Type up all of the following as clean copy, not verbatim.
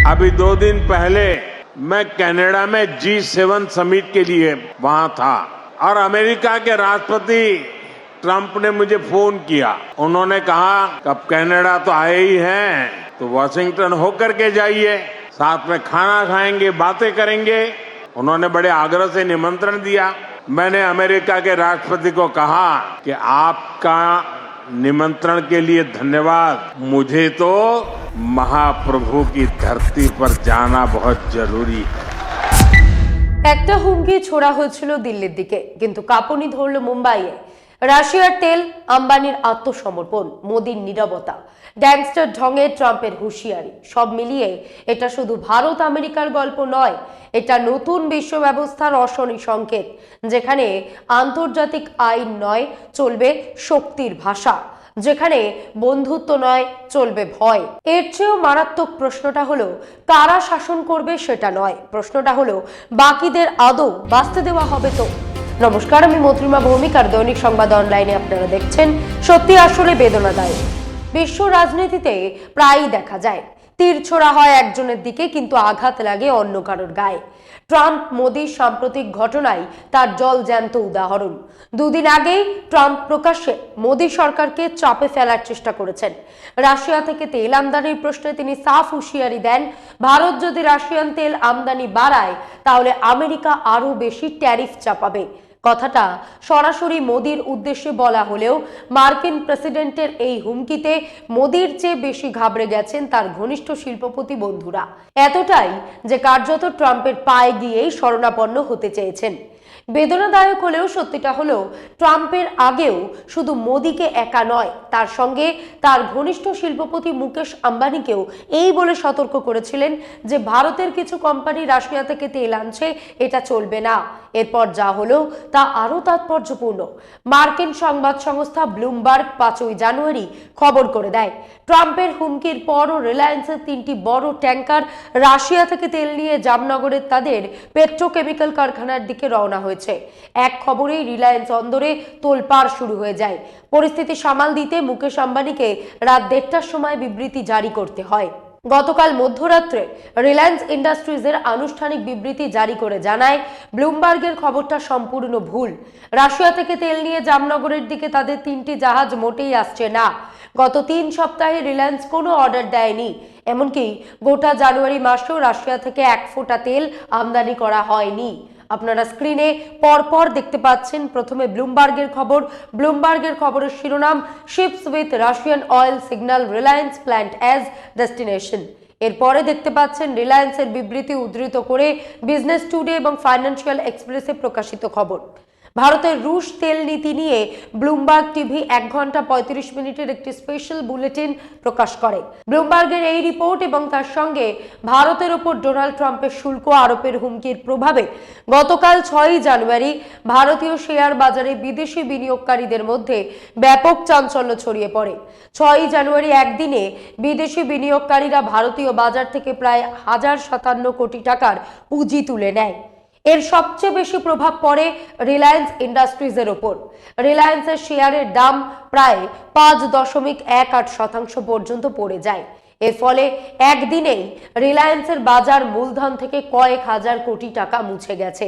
अभी 2 दिन पहले मैं कनाडा में G7 समिट के लिए वहां था और अमेरिका के राष्ट्रपति ट्रंप ने मुझे फोन किया। उन्होंने कहा कि अब कनाडा तो आए ही हैं, तो वॉशिंगटन होकर के जाइए, साथ में खाना खाएंगे, बातें करेंगे। उन्होंने बड़े आग्रह से निमंत्रण दिया। मैंने अमेरिका के राष्ट्रपति को कहा कि आपका निमंत्रण के लिए धन्यवाद, मुझे तो महाप्रभु की धरती पर जाना बहुत जरूरी है। একটা হুমকি ছোড়া হয়েছিল দিল্লির দিকে, কিন্তু কাঁপুনি ধরল মুম্বাইয়ে। রাশিয়ার তেল, আম্বানির আত্মসমর্পণ, মোদির নীরবতা, গ্যাংস্টার ঢঙে ট্রাম্পের হুঁশিয়ারি, সব মিলিয়ে এটা শুধু ভারত আমেরিকার গল্প নয়, এটা নতুন বিশ্ব ব্যবস্থার অশনি সংকেত, যেখানে আন্তর্জাতিক আইন নয়, চলবে শক্তির ভাষা, যেখানে বন্ধুত্ব নয়, চলবে ভয়। এর চেয়েও মারাত্মক প্রশ্নটা হলো কারা শাসন করবে সেটা নয়, প্রশ্নটা হলো বাকিদের আদৌ বাঁচতে দেওয়া হবে তো? নমস্কার, আমি মধুরিমা ভৌমিক আর দৈনিক সংবাদ অনলাইনে আপনারা দেখছেন। সত্যি আসলে বেদনাদায়ক। বিশ্ব রাজনীতিতে প্রায়ই দেখা যায় তীর ছোড়া হয় একজনের দিকে, কিন্তু আঘাত লাগে অন্য কারোর গায়ে। ট্রাম্প মোদির সাম্প্রতিক ঘটনায় তার জলজ্যান্ত উদাহরণ। 2 দিন আগেই ট্রাম্প প্রকাশ্যে মোদি সরকারকে চাপে ফেলার চেষ্টা করেছেন। রাশিয়া থেকে তেল আমদানির প্রশ্নে তিনি সাফ হুঁশিয়ারি দেন, ভারত যদি রাশিয়ান তেল আমদানি বাড়ায় তাহলে আমেরিকা আরো বেশি ট্যারিফ চাপাবে। কথাটা সরাসরি মোদির উদ্দেশ্যে বলা হলেও মার্কিন প্রেসিডেন্টের এই হুমকিতে মোদির চেয়ে বেশি ঘাবড়ে গেছেন তার ঘনিষ্ঠ শিল্পপতি বন্ধুরা, এতটাই যে কার্যত ট্রাম্পের পায়ে গিয়েই শরণাপন্ন হতে চেয়েছেন। বেদনাদায়ক হলেও সত্যিটা হলো ট্রাম্পের আগেও শুধু মোদিকে একা নয়, তার সঙ্গে তার ঘনিষ্ঠ শিল্পপতি মুকেশ আম্বানিকেও এই বলে সতর্ক করেছিলেন যে ভারতের কিছু কোম্পানি রাশিয়া থেকে তেল আনছে, এটা চলবে না। এরপর যা হলো তা আরো তাৎপর্যপূর্ণ। মার্কিন সংবাদ সংস্থা ব্লুমবার্গ 5ই জানুয়ারি খবর করে দেয়, ট্রাম্পের হুমকির পরও রিলায়েন্সের 3টি বড় ট্যাঙ্কার রাশিয়া থেকে তেল নিয়ে জামনগরের তাদের পেট্রোকেমিক্যাল কারখানার দিকে রওনা হয়েছে। এক খবরেই রিলায়েন্স অন্দরে তোলপাড় শুরু হয়ে যায়। পরিস্থিতি সামাল দিতে মুকেশ আম্বানিকে রাত 1:30টার সময় বিবৃতি জারি করতে হয়। গতকাল মধ্যরাত্রে রিলায়েন্স ইন্ডাস্ট্রিজের আনুষ্ঠানিক বিবৃতি জারি করে জানায়, ব্লুমবার্গের খবরটা সম্পূর্ণ ভুল। রাশিয়া থেকে তেল নিয়ে জামনগরের দিকে তাদের 3টি জাহাজ মোটেই আসছে না। গত 3 সপ্তাহে রিলায়েন্স কোনো অর্ডার দেয়নি, এমনকি গোটা জানুয়ারি মাসেও রাশিয়া থেকে 1 ফোঁটা তেল আমদানি করা হয়নি। আপনারা স্ক্রিনে পরপর দেখতে পাচ্ছেন, প্রথমে ব্লুমবার্গের খবর। ব্লুমবার্গের খবরের শিরোনাম, ships with Russian oil signal Reliance plant as destination. এরপরে দেখতে পাচ্ছেন রিলায়েন্সের বিবৃতি উদ্ধৃত করে বিজনেস টুডে এবং ফাইন্যান্সিয়াল এক্সপ্রেসে প্রকাশিত খবর। ভারতের রুশ তেল নীতি নিয়ে ব্লুমবার্গ টিভি 1 ঘন্টা 35 মিনিটের একটি স্পেশাল বুলেটিন প্রকাশ করে। ব্লুমবার্গের এই রিপোর্ট এবং তার সঙ্গে ভারতের উপর ডোনাল্ড ট্রাম্পের শুল্ক আরোপের হুমকির প্রভাবে গতকাল 6ই জানুয়ারি ভারতীয় শেয়ার বাজারে বিদেশি বিনিয়োগকারীদের মধ্যে ব্যাপক চাঞ্চল্য ছড়িয়ে পড়ে। 6ই জানুয়ারি একদিনে বিদেশি বিনিয়োগকারীরা ভারতীয় বাজার থেকে প্রায় 1057 কোটি টাকার পুঁজি তুলে নেয়। এর সবচেয়ে বেশি প্রভাব পড়ে রিলায়েন্স ইন্ডাস্ট্রিজের ওপর। রিলায়েন্সের শেয়ারের দাম প্রায় 5.18% পর্যন্ত পড়ে যায়। এর ফলে একদিনেই রিলায়েন্সের বাজার মূলধন থেকে কয়েক হাজার কোটি টাকা মুছে গেছে।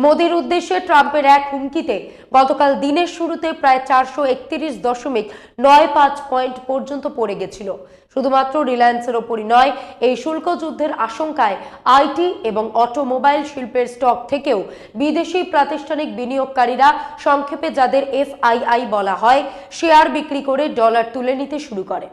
মোদির উদ্দেশ্যে ট্রাম্পের এক হুমকিতে গতকাল দিনের শুরুতে প্রায় 431.95 পয়েন্ট পর্যন্ত পড়ে গেছিল। শুধুমাত্র রিলায়েন্সের ওপরই নয়, এই শুল্ক যুদ্ধের আশঙ্কায় আইটি এবং অটোমোবাইল শিল্পের স্টক থেকেও বিদেশি প্রাতিষ্ঠানিক বিনিয়োগকারীরা, সংক্ষেপে যাদের এফআইআই বলা হয়, শেয়ার বিক্রি করে ডলার তুলে নিতে শুরু করে।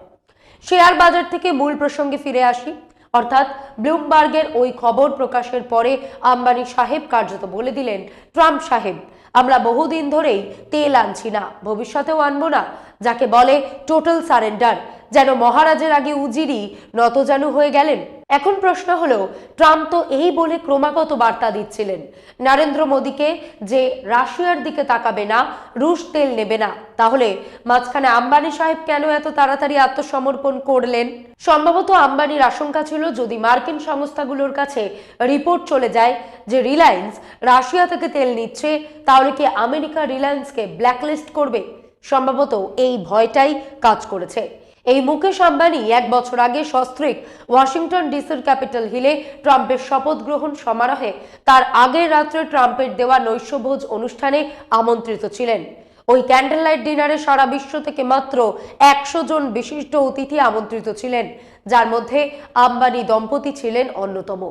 শেয়ার বাজার থেকে মূল প্রসঙ্গে ফিরে আসি, অর্থাৎ ব্লুমবার্গের ওই খবর প্রকাশের পরে আম্বানি সাহেব কার্যত বলে দিলেন, ট্রাম্প সাহেব, আমরা বহুদিন ধরেই তেল আনছি না, ভবিষ্যতেও আনবো না, যাকে বলে টোটাল সারেন্ডার। যেন মহারাজের আগে উজিরই নতজানু হয়ে গেলেন। এখন প্রশ্ন হলো, ট্রাম্প তো এই বলে ক্রমাগত বার্তা দিচ্ছিলেন নরেন্দ্র মোদীকে যে রাশিয়ার দিকে তাকাবে না, রুশ তেল নেবে না, তাহলে মাঝখানে আম্বানি সাহেব কেন এত তাড়াতাড়ি আত্মসমর্পণ করলেন? সম্ভবত আম্বানির আশঙ্কা ছিল, যদি মার্কিন সংস্থাগুলোর কাছে রিপোর্ট চলে যায় যে রিলায়েন্স রাশিয়া থেকে তেল নিচ্ছে, তাহলে কি আমেরিকা রিলায়েন্সকে ব্ল্যাকলিস্ট করবে? সম্ভবত এই ভয়টাই কাজ করেছে। এই মুকেশ আম্বানি 1 বছর আগে সস্ত্রীক ওয়াশিংটন ডিসির ক্যাপিটাল হিলে ট্রাম্পের শপথ গ্রহণ সমারোহে তার আগের রাত্রে ট্রাম্পের দেওয়া নৈশভোজ অনুষ্ঠানে আমন্ত্রিত ছিলেন। ওই ক্যান্ডেল লাইট ডিনারে সারা বিশ্ব থেকে মাত্র 100 জন বিশিষ্ট অতিথি আমন্ত্রিত ছিলেন, যার মধ্যে আম্বানি দম্পতি ছিলেন অন্যতম।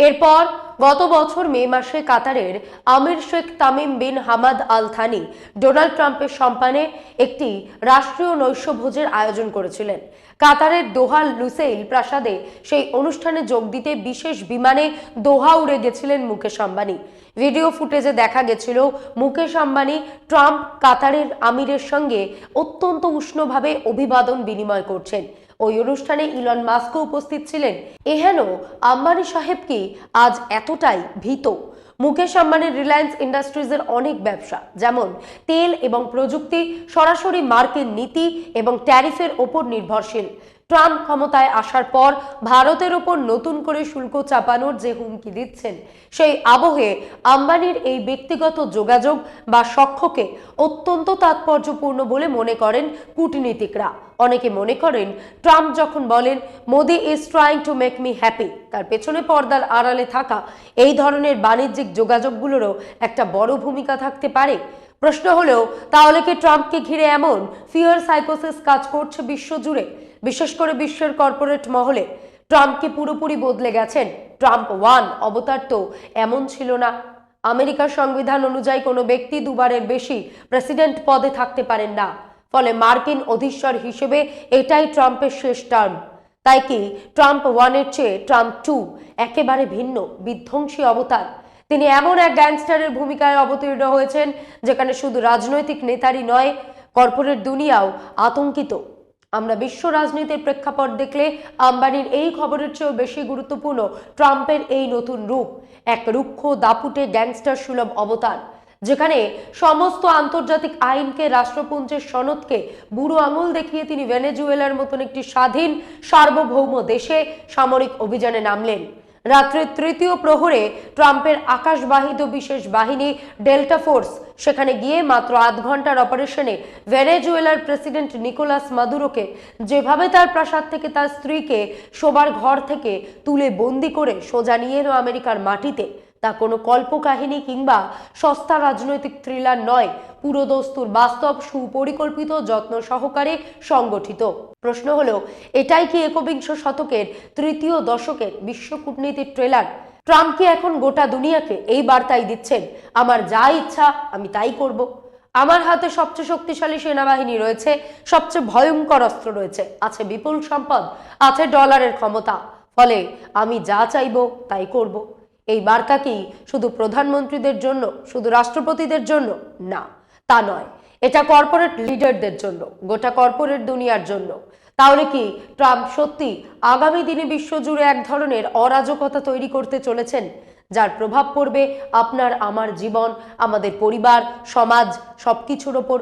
এরপর গত বছর মে মাসে কাতারের আমির Sheikh Tamim bin Hamad Al Thani Donald ট্রাম্পের সম্মানে একটি রাষ্ট্রীয় নৈশভোজের আয়োজন করেছিলেন। কাতারের দোহা লুসেইল প্রাসাদে সেই অনুষ্ঠানে যোগ দিতে বিশেষ বিমানে দোহা উড়ে গেছিলেন মুকেশ আম্বানি। ভিডিও ফুটেজে দেখা গেছিল মুকেশ আম্বানি ট্রাম্প কাতারের আমিরের সঙ্গে অত্যন্ত উষ্ণভাবে অভিবাদন বিনিময় করছেন। ওই অনুষ্ঠানে ইলন মাস্কও উপস্থিত ছিলেন। এহেন আম্বানি সাহেব কি আজ এতটাই ভীত? মুকেশ আম্বানির রিলায়েন্স ইন্ডাস্ট্রিজের অনেক ব্যবসা, যেমন তেল এবং প্রযুক্তি, সরাসরি মার্কিন নীতি এবং ট্যারিফের ওপর নির্ভরশীল। ট্রাম্প ক্ষমতায় আসার পর ভারতের ওপর নতুন করে শুল্ক চাপানোর যে হুমকি দিচ্ছেন, সেই আবহে আম্বানির এই ব্যক্তিগত যোগাযোগ বা সখ্যকে অত্যন্ত তাৎপর্যপূর্ণ বলে মনে করেন কূটনীতিকরা। অনেকে মনে করেন ট্রাম্প যখন বলেন Modi is trying to make me happy, তার পেছনে পর্দার আড়ালে থাকা এই ধরনের বাণিজ্যিক যোগাযোগগুলোরও একটা বড় ভূমিকা থাকতে পারে। প্রশ্ন হলো, তাহলে কি ট্রাম্পকে ঘিরে এমন ফিয়ার সাইকোসিস কাজ করছে বিশ্ব জুড়ে, বিশেষ করে বিশ্বের কর্পোরেট মহলে? ট্রাম্প কি পুরোপুরি বদলে গেছেন? ট্রাম্প 1 অবতার তো এমন ছিল না। আমেরিকার সংবিধান অনুযায়ী কোনো ব্যক্তি দুবারের বেশি প্রেসিডেন্ট পদে থাকতে পারেন না। ফলে মার্কিন অধীশ্বর হিসেবে এটাই ট্রাম্পের শেষ টার্ম। তাই কি ট্রাম্প 1 এর চেয়ে ট্রাম্প 2 একেবারে ভিন্ন, বিধ্বংসী অবতার? তিনি এমন এক গ্যাংস্টারের ভূমিকায় অবতীর্ণ হয়েছেন যেখানে শুধু রাজনৈতিক নেতারই নয়, কর্পোরেট দুনিয়াও আতঙ্কিত। আমরা বিশ্ব রাজনীতির প্রেক্ষাপট দেখলে আম্বানির এই খবরের চেয়েও বেশি গুরুত্বপূর্ণ ট্রাম্পের এই নতুন রূপ, এক রুক্ষ দাপুটে গ্যাংস্টার সুলভ অবতার, যেখানে সমস্ত আন্তর্জাতিক আইনকে, রাষ্ট্রপুঞ্জের সনদকে বুড়ো আঙুল দেখিয়ে তিনি ভেনেজুয়েলার মতন একটি স্বাধীন সার্বভৌম দেশে সামরিক অভিযানে নামলেন। রাত্রের 3য় প্রহরে ট্রাম্পের আকাশবাহিত বিশেষ বাহিনী ডেল্টা ফোর্স সেখানে গিয়ে মাত্র 8 ঘন্টার অপারেশনে ভেনেজুয়েলার প্রেসিডেন্ট নিকোলাস মাদুরোকে যেভাবে তার প্রাসাদ থেকে তার স্ত্রীকে শোবার ঘর থেকে তুলে বন্দি করে সোজা নিয়ে এলো আমেরিকার মাটিতে, তা কোনো কল্পকাহিনী কিংবা সস্তা রাজনৈতিক থ্রিলার নয়, পুরোদস্তুর বাস্তব, সুপরিকল্পিত, যত্ন সহকারে সংগঠিত। প্রশ্ন হলো, এটাই কি একবিংশ শতকের 3য় দশকের বিশ্ব কূটনীতির ট্রেলার? ট্রাম্প কি এখন গোটা দুনিয়াকে এই বার্তাই দিচ্ছেন, আমার যা ইচ্ছা আমি তাই করব, আমার হাতে সবচেয়ে শক্তিশালী সেনাবাহিনী রয়েছে, সবচেয়ে ভয়ঙ্কর অস্ত্র রয়েছে, আছে বিপুল সম্পদ, আছে ডলারের ক্ষমতা, ফলে আমি যা চাইবো তাই করব? এই বার্তা কি শুধু প্রধানমন্ত্রীদের জন্য, শুধু রাষ্ট্রপতিদের জন্য? না, তা নয়। এটা কর্পোরেট লিডারদের জন্য, গোটা কর্পোরেট দুনিয়ার জন্য। তাহলে কি ট্রাম্প সত্যি আগামী দিনে বিশ্বজুড়ে এক ধরনের অরাজকতা তৈরি করতে চলেছেন, যার প্রভাব পড়বে আপনার আমার জীবন, আমাদের পরিবার, সমাজ, সবকিছুর ওপর?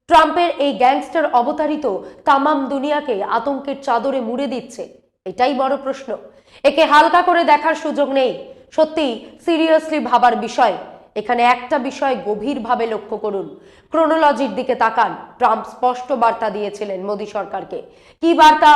ট্রাম্পের এই গ্যাংস্টার অবতারিত তামাম দুনিয়াকে আতঙ্কের চাদরে মুড়ে দিচ্ছে, এটাই বড় প্রশ্ন। একে হালকা করে দেখার সুযোগ নেই, সত্যি সিরিয়াসলি ভাবার বিষয়। এখানে একটা বিষয় গভীরভাবে লক্ষ্য করুন, ক্রোনোলজির দিকে তাকান। ট্রাম্প স্পষ্ট বার্তা দিয়েছিলেন মোদী সরকারকে। কি বার্তা?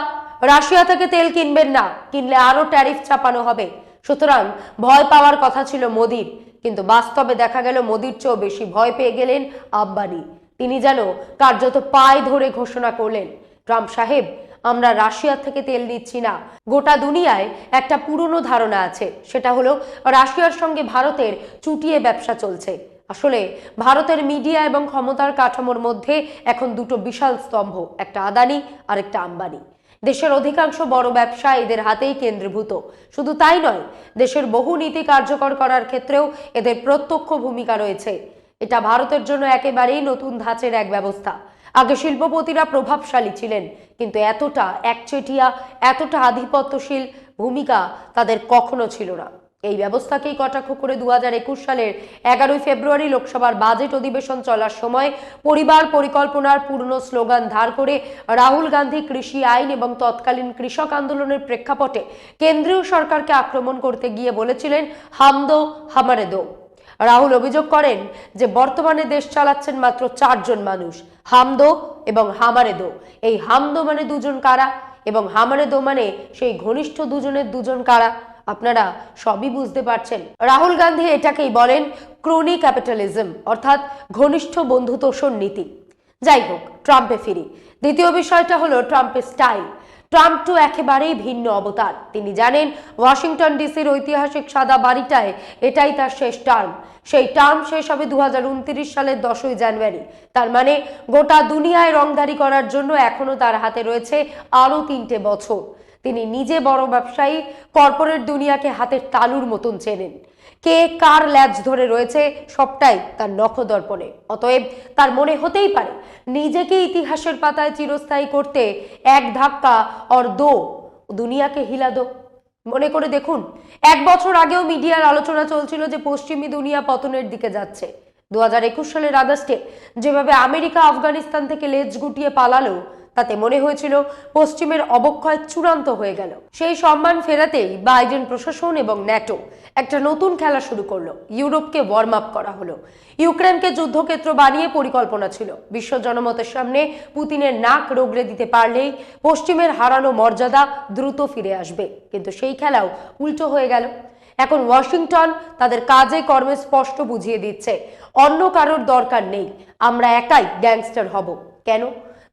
রাশিয়া থেকে তেল কিনবেন না, কিনলে আরো ট্যারিফ চাপানো হবে। সুতরাং ভয় পাওয়ার কথা ছিল মোদীর, কিন্তু বাস্তবে দেখা গেল মোদীর চেয়েও বেশি ভয় পেয়ে গেলেন আম্বানি। তিনি যেন কার্যত পায়ে ধরে ঘোষণা করলেন, ট্রাম্প সাহেব, আমরা রাশিয়া থেকে তেল নিচ্ছি না। গোটা দুনিয়ায় একটা পুরনো ধারণা আছে, সেটা হলো রাশিয়ার সঙ্গে ভারতের চুটিয়ে ব্যবসা চলছে। আসলে ভারতের মিডিয়া এবং ক্ষমতার কাঠামোর মধ্যে এখন দুটো বিশাল স্তম্ভ, একটা আদানি আর একটা আম্বানি। দেশের অধিকাংশ বড় ব্যবসা এদের হাতেই কেন্দ্রীভূত। শুধু তাই নয়, দেশের বহু নীতি কার্যকর করার ক্ষেত্রেও এদের প্রত্যক্ষ ভূমিকা রয়েছে। এটা ভারতের জন্য একেবারেই নতুন ধাঁচের এক ব্যবস্থা। আগে শিল্পপতিরা প্রভাবশালী ছিলেন, কিন্তু এতটা একচেটিয়া, এতটা আধিপত্যশীল ভূমিকা তাদের কখনো ছিল না। এই ব্যবস্থাকেই কটাক্ষ করে 2021 সালের 11 ফেব্রুয়ারি লোকসভার বাজেট অধিবেশন চলার সময় পরিবার পরিকল্পনার পূর্ণ স্লোগান ধার করে রাহুল গান্ধী কৃষি আইন এবং তৎকালীন কৃষক আন্দোলনের প্রেক্ষাপটে কেন্দ্রীয় সরকারকে আক্রমণ করতে গিয়ে বলেছিলেন, হাম দো হামারে দো। রাহুল অভিযোগ করেন যে বর্তমানে দেশ চালাচ্ছেন মাত্র 4 জন মানুষ, হামদো এবং হামারেদো। এই হামদো মানে দুজন কারা এবং হামারেদো মানে সেই ঘনিষ্ঠ দুজনের দুজন কারা, আপনারা সবই বুঝতে পারছেন। রাহুল গান্ধী এটাকেই বলেন ক্রোনি ক্যাপিটালিজম, অর্থাৎ ঘনিষ্ঠ বন্ধুতোষণ নীতি। যাই হোক, ট্রাম্পে ফিরি। দ্বিতীয় বিষয়টা হলো ট্রাম্পের স্টাইল। ট্রাম্প তো একেবারেই ভিন্ন অবতার। তিনি জানেন ওয়াশিংটন ডিসির ঐতিহাসিক সাদা বাড়িটায় এটাই তার শেষ টার্ম। সেই টার্ম শেষ হবে 2029 সালের 10ই জানুয়ারি। তার মানে গোটা দুনিয়ায় রংদারি করার জন্য এখনো তার হাতে রয়েছে আরো 3টে বছর। তিনি নিজে বড় ব্যবসায়ী, কর্পোরেট দুনিয়াকে হাতের তালুর মতন চেনেন। কে কার ল্যাজ ধরে রয়েছে সবটাই তার নখদর্পণে। অতএব তার মনে হতেই পারে নিজেকে ইতিহাসের পাতায় চিরস্থায়ী করতে এক ধাক্কা और दो দুনিয়াকে হিলা দো। মনে করে দেখুন, 1 বছর আগেও মিডিয়ার আলোচনা চলছিল যে পশ্চিমী দুনিয়া পতনের দিকে যাচ্ছে। 2021 সালের আগস্টে যেভাবে আমেরিকা আফগানিস্তান থেকে লেজ গুটিয়ে পালালো, তাতে মনে হয়েছিল পশ্চিমের অবক্ষয় চূড়ান্ত হয়ে গেল। সেই সম্মান ফেরাতেই বাইডেন প্রশাসন এবং ন্যাটো একটা নতুন খেলা শুরু করলো। ইউরোপকে ওয়ার্ম আপ করা হলো। ইউক্রেনকে যুদ্ধক্ষেত্র বানিয়ে পরিকল্পনা ছিল বিশ্ব জনমতের সামনে পুতিনের নাক রগড়ে দিতে পারলেই পশ্চিমের হারানো মর্যাদা দ্রুত ফিরে আসবে। কিন্তু সেই খেলাও উল্টো হয়ে গেল। এখন ওয়াশিংটন তাদের কাজে কর্মে স্পষ্ট বুঝিয়ে দিচ্ছে অন্য কারোর দরকার নেই, আমরা একাই গ্যাংস্টার হব। কেন?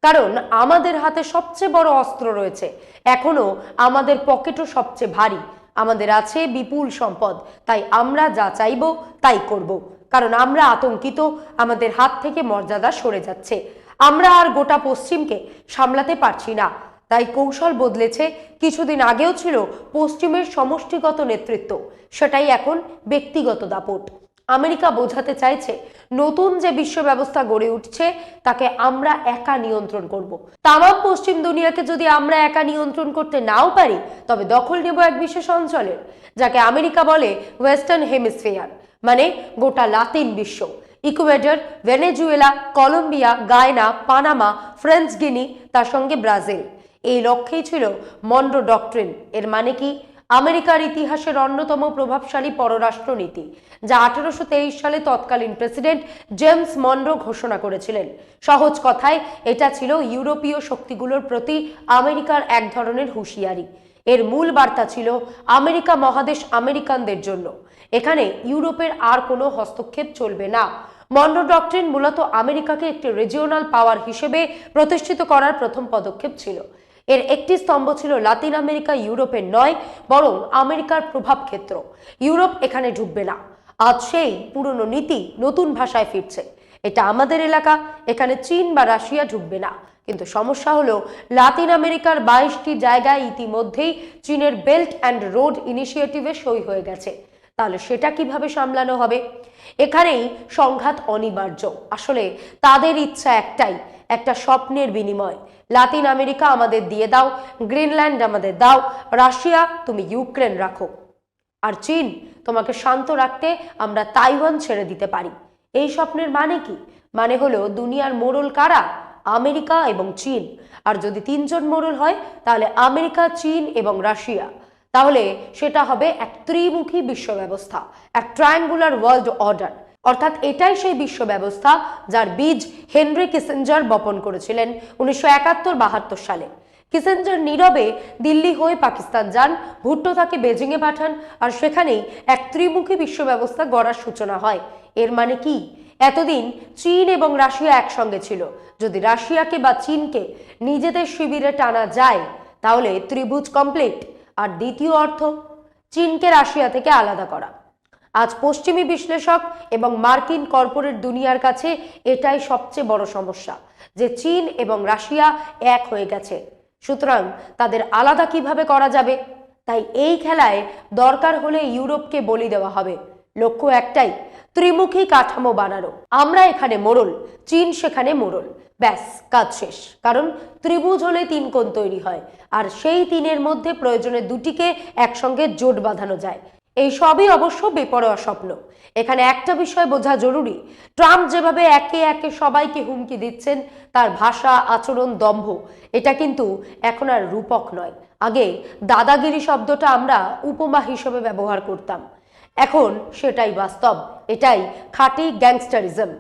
কারণ আমাদের হাতে সবচেয়ে বড় অস্ত্র রয়েছে, এখনো আমাদের পকেটও সবচেয়ে ভারী, আমাদের আছে বিপুল সম্পদ, তাই আমরা যা চাইবো তাই করব। কারণ আমরা আতঙ্কিত, আমাদের হাত থেকে মর্যাদা সরে যাচ্ছে, আমরা আর গোটা পশ্চিমকে সামলাতে পারছি না। তাই কৌশল বদলেছে। কিছুদিন আগেও ছিল পশ্চিমের সমষ্টিগত নেতৃত্ব, সেটাই এখন ব্যক্তিগত দাপট। আমেরিকা বোঝাতে চাইছে নতুন যে বিশ্ব ব্যবস্থা গড়ে উঠছে তাকে আমরা একা নিয়ন্ত্রণ করব। তামাম পশ্চিম দুনিয়াকে যদি আমরা একা নিয়ন্ত্রণ করতে নাও পারি, তবে দখল নেব এক বিশেষ অঞ্চলের, যাকে আমেরিকা বলে ওয়েস্টার্ন হেমিসফিয়ার, মানে গোটা লাতিন বিশ্ব। Ecuador, Venezuela, Colombia, Guyana, Panama, French Guiana, তার সঙ্গে ব্রাজিল। এই লক্ষ্যেই ছিল মনরো ডক্ট্রিন। এর মানে কি? আমেরিকার ইতিহাসের অন্যতম প্রভাবশালী পররাষ্ট্রনীতি, যা 1823 সালে তৎকালীন প্রেসিডেন্ট জেমস মনরো ঘোষণা করেছিলেন। সহজ কথায় এটা ছিল ইউরোপীয় শক্তিগুলোর প্রতি আমেরিকার এক ধরনের হুঁশিয়ারি। এর মূল বার্তা ছিল আমেরিকা মহাদেশ আমেরিকানদের জন্য, এখানে ইউরোপের আর কোনো হস্তক্ষেপ চলবে না। মনরো ডক্ট্রিন মূলত আমেরিকাকে একটি রিজিওনাল পাওয়ার হিসেবে প্রতিষ্ঠিত করার প্রথম পদক্ষেপ ছিল। এর একটি স্তম্ভ ছিল লাতিন আমেরিকা ইউরোপের নয়, বরং আমেরিকার প্রভাব ক্ষেত্র। ইউরোপ এখানে ঢুকবে না। আজ সেই পুরনো নীতি নতুন ভাষায় ফিরছে। এটা আমাদের এলাকা, এখানে চীন বা রাশিয়া ঢুকবে না। কিন্তু সমস্যা হলো লাতিন আমেরিকার 22টি জায়গায় ইতিমধ্যেই চীনের বেল্ট অ্যান্ড রোড ইনিশিয়েটিভে সই হয়ে গেছে। তাহলে সেটা কিভাবে সামলানো হবে? এখানেই সংঘাত অনিবার্য। আসলে তাদের ইচ্ছা একটাই, একটা স্বপ্নের বিনিময়। লাতিন আমেরিকা আমাদের দিয়ে দাও, গ্রিনল্যান্ড আমাদের দাও, রাশিয়া তুমি ইউক্রেন রাখো, আর চীন তোমাকে শান্ত রাখতে আমরা তাইওয়ান ছেড়ে দিতে পারি। এই স্বপ্নের মানে কি? মানে হলো দুনিয়ার মোড়ল কারা? আমেরিকা এবং চীন। আর যদি 3 জন মোড়ল হয় তাহলে আমেরিকা, চীন এবং রাশিয়া। তাহলে সেটা হবে এক ত্রিমুখী বিশ্ব ব্যবস্থা, এক ট্রায়াঙ্গুলার ওয়ার্ল্ড অর্ডার। অর্থাৎ এটাই সেই বিশ্ব ব্যবস্থা যার বীজ হেনরি কিসিঞ্জার বপন করেছিলেন 1971-72 সালে। কিসিঞ্জার নীরবে দিল্লি হয়ে পাকিস্তান যান, ভুট্টো তাকে বেজিংয়ে পাঠান, আর সেখানেই এক ত্রিমুখী বিশ্ব ব্যবস্থা গড়ার সূচনা হয়। এর মানে কি? এতদিন চীন এবং রাশিয়া একসঙ্গে ছিল। যদি রাশিয়াকে বা চীনকে নিজেদের শিবিরে টানা যায় তাহলে ত্রিভুজ কমপ্লিট। আর দ্বিতীয় অর্থ, চীনকে রাশিয়া থেকে আলাদা করা। আজ পশ্চিমী বিশ্লেষক এবং মার্কিন কর্পোরেট দুনিয়ার কাছে এটাই সবচেয়ে বড় সমস্যা, যে চীন এবং রাশিয়া এক হয়ে গেছে। সুতরাং তাদের আলাদা কিভাবে করা যাবে? তাই এই খেলায় দরকার হলে ইউরোপকে বলি দেওয়া হবে। লক্ষ্য একটাই, ত্রিমুখী কাঠামো বানানো। আমরা এখানে মোড়ল, চীন সেখানে মোড়ল, ব্যাস কাজ শেষ। কারণ ত্রিভুজ হলে 3 কোণ তৈরি হয়, আর সেই 3-এর মধ্যে প্রয়োজনে 2টিকে একসঙ্গে জোট বাঁধানো যায়। এই সবই অবশ্য বেপরোয়া স্বপ্ন। এখানে একটা বিষয় বোঝা জরুরি, ট্রাম্প যেভাবে একে একে সবাইকে হুমকি দিচ্ছেন, তার ভাষা, আচরণ, দম্ভ, এটা কিন্তু এখন আর রূপক নয়। আগে দাদাগিরি শব্দটা আমরা উপমা হিসেবে ব্যবহার করতাম। এখন সেটাই বাস্তব, এটাই খাঁটি গ্যাংস্টারিজম।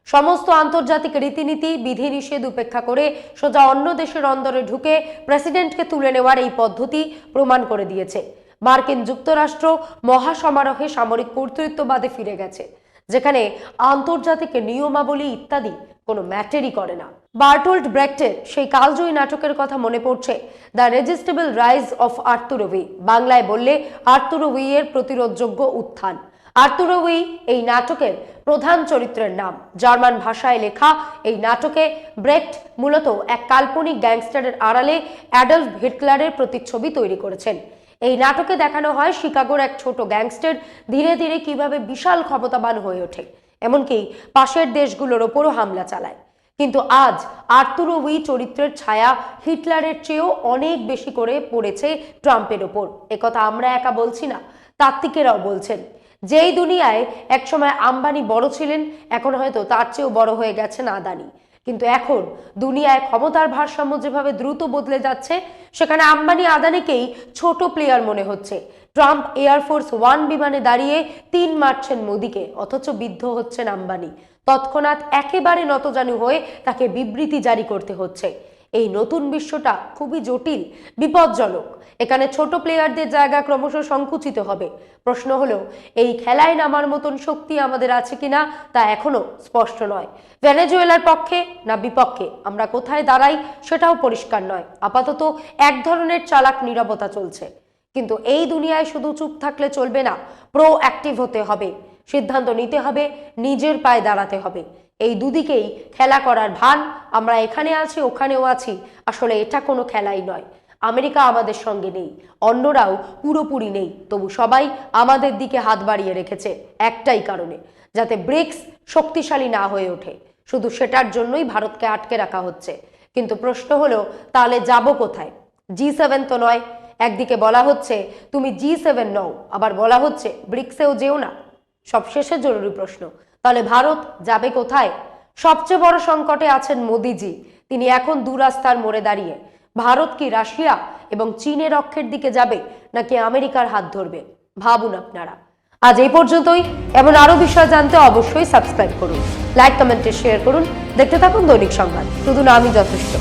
সমস্ত আন্তর্জাতিক রীতিনীতি বিধিনিষেধ উপেক্ষা করে সোজা অন্য দেশের অন্দরে ঢুকে প্রেসিডেন্টকে তুলে নেওয়ার এই পদ্ধতি প্রমাণ করে দিয়েছে মার্কিন যুক্তরাষ্ট্র মহাসমারোহে সামরিক কর্তৃত্ববাদে ফিরে গেছে, যেখানে আন্তর্জাতিক নিয়মাবলী ইত্যাদি কোনো ম্যাটারই করে না। বার্টোল্ট ব্রেক্টের সেই কালজয়ী নাটকের কথা মনে পড়ছে, The Resistible Rise of Arturo Ui, বাংলায় বললে আর্তুরো উই এর প্রতিরোধযোগ্য উত্থান। আর্তুরো উই এই নাটকের প্রধান চরিত্রের নাম। জার্মান ভাষায় লেখা এই নাটকে ব্রেক্ট মূলত এক কাল্পনিক গ্যাংস্টারের আড়ালে অ্যাডলফ হিটলারের প্রতিচ্ছবি তৈরি করেছেন। এই নাটকে দেখানো হয় শিকাগোর এক ছোট গ্যাংস্টার ধীরে ধীরে কিভাবে বিশাল ক্ষমতাবান হয়ে ওঠে, এমনকি পাশের দেশগুলোর ওপরও হামলা চালায়। কিন্তু আজ আর্তুরো উই চরিত্রের ছায়া হিটলারের চেয়েও অনেক বেশি করে পড়েছে ট্রাম্পের ওপর। একথা আমরা একা বলছি না, তাত্ত্বিকেরাও বলছেন। যেই দুনিয়ায় একসময় আম্বানি বড় ছিলেন, এখন হয়তো তার চেয়েও বড় হয়ে গেছেন আদানি। কিন্তু এখন দুনিয়ায় ক্ষমতার ভারসাম্য যেভাবে দ্রুত বদলে যাচ্ছে, সেখানে আম্বানি আদানিকেই ছোট প্লেয়ার মনে হচ্ছে। ট্রাম্প এয়ারফোর্স 1 বিমানে দাঁড়িয়ে 3 মারছেন মোদিকে, অথচ বিদ্ধ হচ্ছেন আম্বানি। তৎক্ষণাৎ একেবারে নতজানু হয়ে তাকে বিবৃতি জারি করতে হচ্ছে। এই নতুন বিশ্বটা খুবই জটিল, বিপজ্জনক। এখানে ছোট প্লেয়ারদের জায়গা ক্রমশ সংকুচিত হবে। প্রশ্ন হলো, এই খেলায় নামার মতন শক্তি আমাদের আছে কিনা তা এখনো স্পষ্ট নয়। ভেনেজুয়েলার পক্ষে না বিপক্ষে আমরা কোথায় দাঁড়াই সেটাও পরিষ্কার নয়। আপাতত এক ধরনের চালাক নীরবতা চলছে। কিন্তু এই দুনিয়ায় শুধু চুপ থাকলে চলবে না, প্রোঅ্যাক্টিভ হতে হবে, সিদ্ধান্ত নিতে হবে, নিজের পায়ে দাঁড়াতে হবে। এই দুদিকেই খেলা করার ভান, আমরা এখানে আছি ওখানেও আছি, আসলে এটা কোনো খেলাই নয়। আমেরিকা আমাদের সঙ্গে নেই, অন্যরাও পুরোপুরি নেই, তবু সবাই আমাদের দিকে হাত বাড়িয়ে রেখেছে একটাই কারণে, যাতে ব্রিক্স শক্তিশালী না হয়ে ওঠে। শুধু সেটার জন্যই ভারতকে আটকে রাখা হচ্ছে। কিন্তু প্রশ্ন হলো, তাহলে যাব কোথায়? G7 তো নয়। একদিকে বলা হচ্ছে তুমি G7 নও, আবার বলা হচ্ছে ব্রিক্সেও যেও না। সবশেষে জরুরি প্রশ্ন, তাহলে ভারত যাবে কোথায়? সবচেয়ে বড় সংকটে আছেন মোদিজি। তিনি এখন দু রাস্তার মোড়ে দাঁড়িয়ে। ভারত কি রাশিয়া এবং চীনের অক্ষের দিকে যাবে, নাকি আমেরিকার হাত ধরবে? ভাবুন আপনারা। আজ এই পর্যন্তই। এমন আরো বিষয় জানতে অবশ্যই সাবস্ক্রাইব করুন, লাইক কমেন্টে শেয়ার করুন। দেখতে থাকুন দৈনিক সংবাদ, শুধু নামই যথেষ্ট।